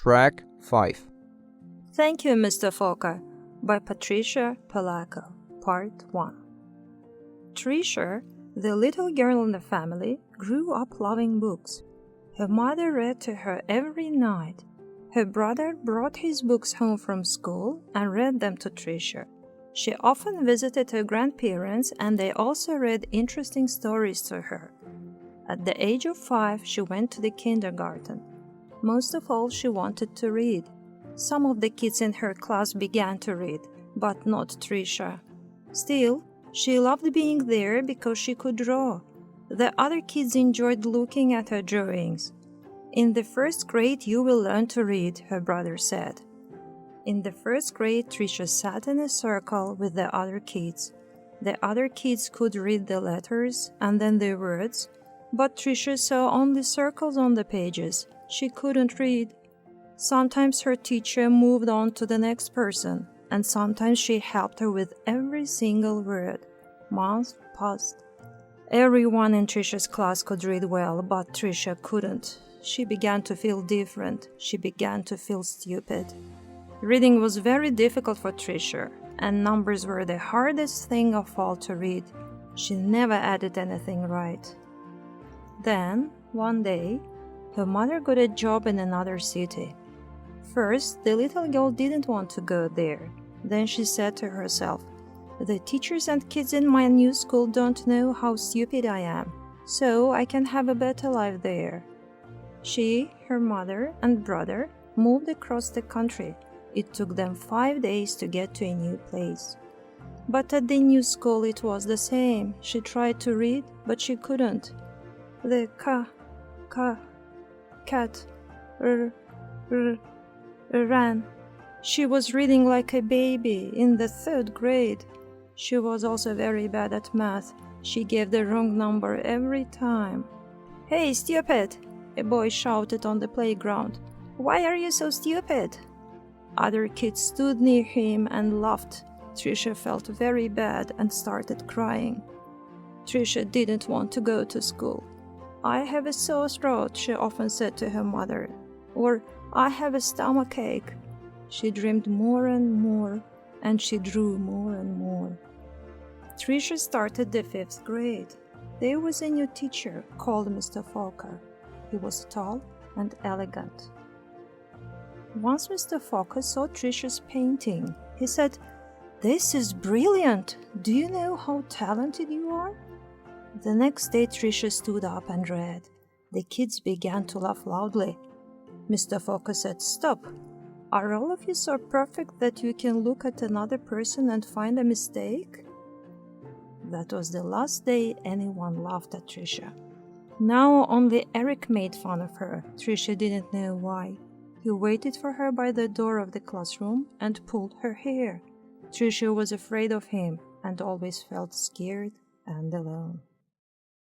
Track 5. Thank you, Mr. Fokker, by Patricia Palaco, Part 1. Tricia, the little girl in the family, grew up loving books. Her mother read to her every night. Her brother brought his books home from school and read them to Tricia. She often visited her grandparents, and they also read interesting stories to her. At the age of 5, she went to the kindergarten. Most of all, she wanted to read. Some of the kids in her class began to read, but not Tricia. Still, she loved being there because she could draw. The other kids enjoyed looking at her drawings. In the first grade, you will learn to read, her brother said. In the first grade, Tricia sat in a circle with the other kids. The other kids could read the letters and then the words, but Tricia saw only circles on the pages. She couldn't read. Sometimes her teacher moved on to the next person, and sometimes she helped her with every single word. Months passed. Everyone in Tricia's class could read well, but Tricia couldn't. She began to feel different. She began to feel stupid. Reading was very difficult for Tricia, and numbers were the hardest thing of all to read. She never added anything right. Then, one day, her mother got a job in another city. First, the little girl didn't want to go there. Then she said to herself, "The teachers and kids in my new school don't know how stupid I am, so I can have a better life there." She, her mother, and brother moved across the country. It took them 5 days to get to a new place. But at the new school it was the same. She tried to read, but she couldn't. The cat ran. She was reading like a baby in the 3rd grade. She was also very bad at math. She gave the wrong number every time. "Hey, stupid!" a boy shouted on the playground. "Why are you so stupid?" Other kids stood near him and laughed. Tricia felt very bad and started crying. Tricia didn't want to go to school. "I have a sore throat," she often said to her mother, or "I have a stomachache." She dreamed more and more, and she drew more and more. Tricia started the 5th grade. There was a new teacher called Mr. Fokker. He was tall and elegant. Once Mr. Fokker saw Tricia's painting. He said, "This is brilliant! Do you know how talented you are?" The next day, Tricia stood up and read. The kids began to laugh loudly. Mr. Fokker said, "Stop! Are all of you so perfect that you can look at another person and find a mistake?" That was the last day anyone laughed at Tricia. Now only Eric made fun of her. Tricia didn't know why. He waited for her by the door of the classroom and pulled her hair. Tricia was afraid of him and always felt scared and alone.